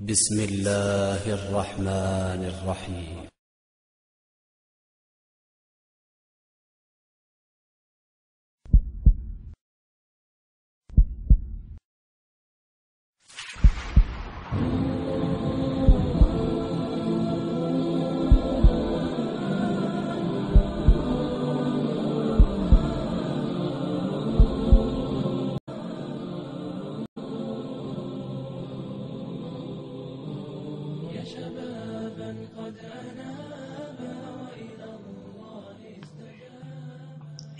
بسم الله الرحمن الرحيم.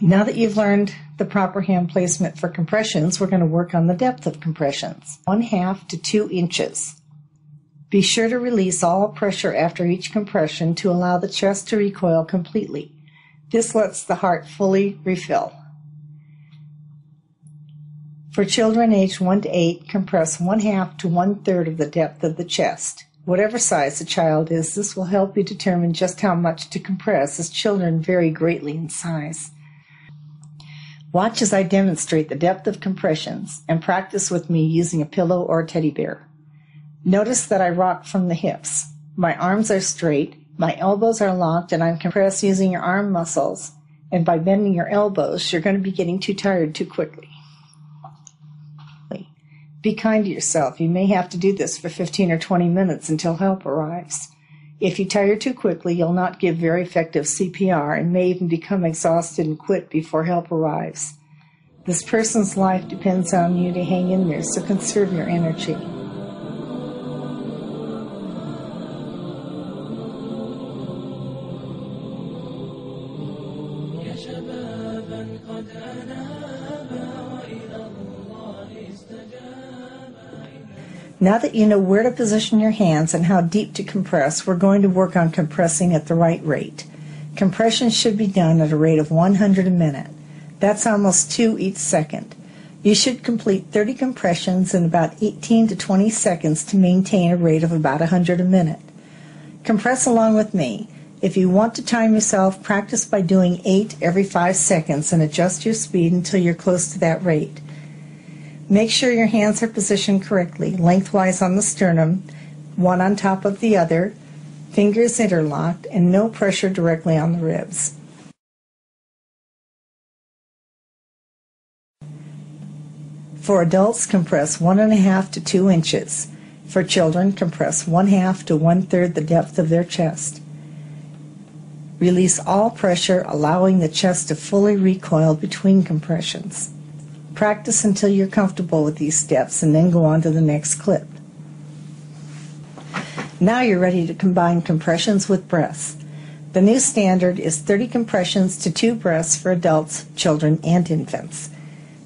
Now that you've learned the proper hand placement for compressions, we're going to work on the depth of compressions, 1/2 to 2 inches. Be sure to release all pressure after each compression to allow the chest to recoil completely. This lets the heart fully refill. For children aged 1 to 8, compress 1/2 to 1/3 of the depth of the chest. Whatever size the child is, this will help you determine just how much to compress, as children vary greatly in size. Watch as I demonstrate the depth of compressions and practice with me using a pillow or a teddy bear. Notice that I rock from the hips. My arms are straight, my elbows are locked, and I'm compressed using your arm muscles. And by bending your elbows, you're going to be getting too tired too quickly. Be kind to yourself. You may have to do this for 15 or 20 minutes until help arrives. If you tire too quickly, you'll not give very effective CPR and may even become exhausted and quit before help arrives. This person's life depends on you to hang in there, so conserve your energy. Now that you know where to position your hands and how deep to compress, we're going to work on compressing at the right rate. Compressions should be done at a rate of 100 a minute. That's almost 2 each second. You should complete 30 compressions in about 18 to 20 seconds to maintain a rate of about 100 a minute. Compress along with me. If you want to time yourself, practice by doing 8 every 5 seconds and adjust your speed until you're close to that rate. Make sure your hands are positioned correctly, lengthwise on the sternum, one on top of the other, fingers interlocked, and no pressure directly on the ribs. For adults, compress 1.5 to 2 inches. For children, compress 1/2 to 1/3 the depth of their chest. Release all pressure, allowing the chest to fully recoil between compressions. Practice until you're comfortable with these steps and then go on to the next clip. Now you're ready to combine compressions with breaths. The new standard is 30 compressions to 2 breaths for adults, children, and infants.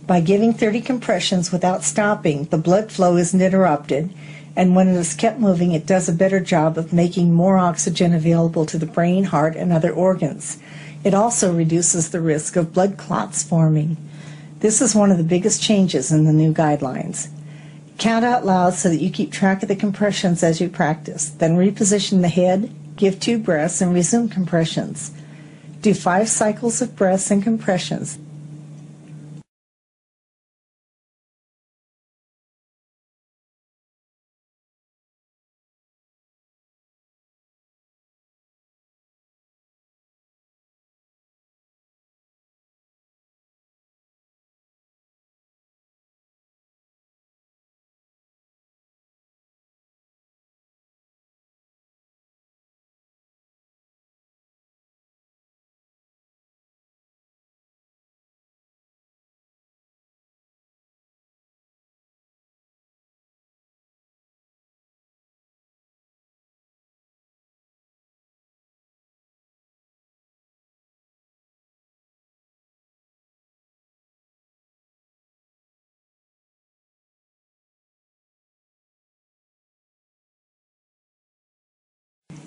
By giving 30 compressions without stopping, the blood flow isn't interrupted, and when it is kept moving, it does a better job of making more oxygen available to the brain, heart, and other organs. It also reduces the risk of blood clots forming. This is one of the biggest changes in the new guidelines. Count out loud so that you keep track of the compressions as you practice. Then reposition the head, give 2 breaths, and resume compressions. Do 5 cycles of breaths and compressions.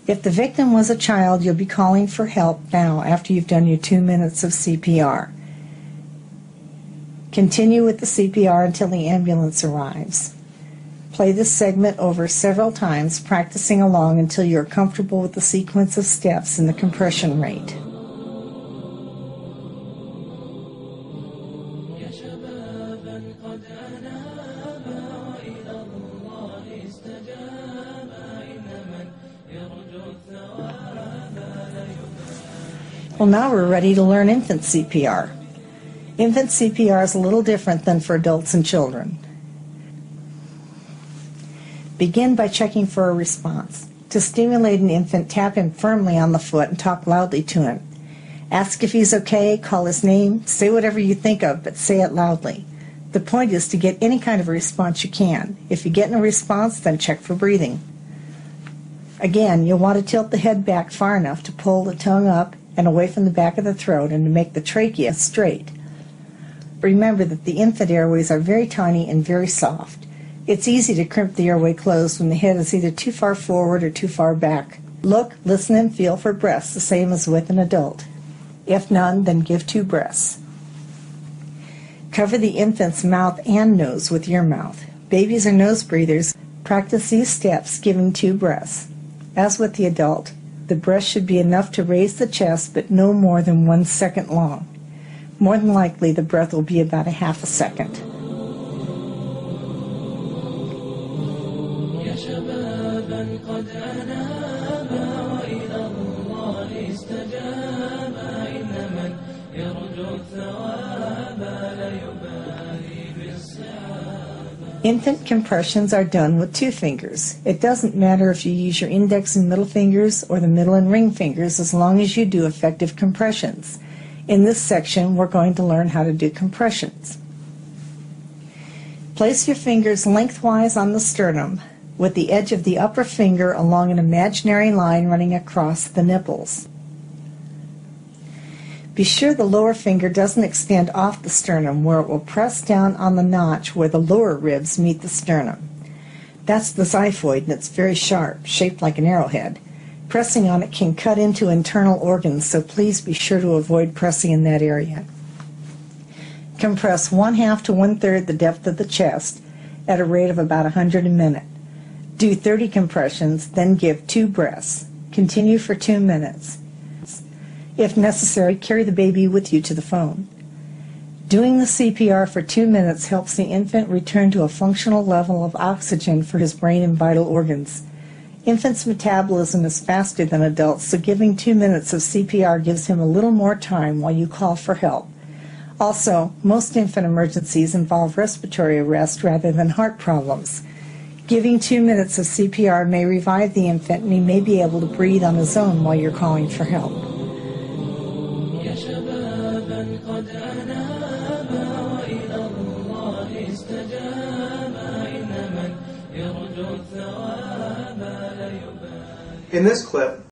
If the victim was a child, you'll be calling for help now after you've done your 2 minutes of CPR. Continue with the CPR until the ambulance arrives. Play this segment over several times, practicing along until you're comfortable with the sequence of steps and the compression rate. Well, now we're ready to learn infant CPR. Infant CPR is a little different than for adults and children. Begin by checking for a response. To stimulate an infant, tap him firmly on the foot and talk loudly to him. Ask if he's okay, call his name, say whatever you think of, but say it loudly. The point is to get any kind of a response you can. If you get no response, then check for breathing. Again, you'll want to tilt the head back far enough to pull the tongue up and away from the back of the throat and to make the trachea straight. Remember that the infant airways are very tiny and very soft. It's easy to crimp the airway closed when the head is either too far forward or too far back. Look, listen, and feel for breaths, the same as with an adult. If none, then give 2 breaths. Cover the infant's mouth and nose with your mouth. Babies are nose breathers. Practice these steps, giving 2 breaths. As with the adult, the breath should be enough to raise the chest, but no more than 1 second long. More than likely, the breath will be about a half a second. Infant compressions are done with 2 fingers. It doesn't matter if you use your index and middle fingers or the middle and ring fingers as long as you do effective compressions. In this section, we're going to learn how to do compressions. Place your fingers lengthwise on the sternum with the edge of the upper finger along an imaginary line running across the nipples. Be sure the lower finger doesn't extend off the sternum where it will press down on the notch where the lower ribs meet the sternum. That's the xiphoid, and it's very sharp, shaped like an arrowhead. Pressing on it can cut into internal organs, so please be sure to avoid pressing in that area. Compress 1/2 to 1/3 the depth of the chest at a rate of about 100 a minute. Do 30 compressions, then give 2 breaths. Continue for 2 minutes. If necessary, carry the baby with you to the phone. Doing the CPR for 2 minutes helps the infant return to a functional level of oxygen for his brain and vital organs. Infants' metabolism is faster than adults, so giving 2 minutes of CPR gives him a little more time while you call for help. Also, most infant emergencies involve respiratory arrest rather than heart problems. Giving 2 minutes of CPR may revive the infant, and he may be able to breathe on his own while you're calling for help. In this clip,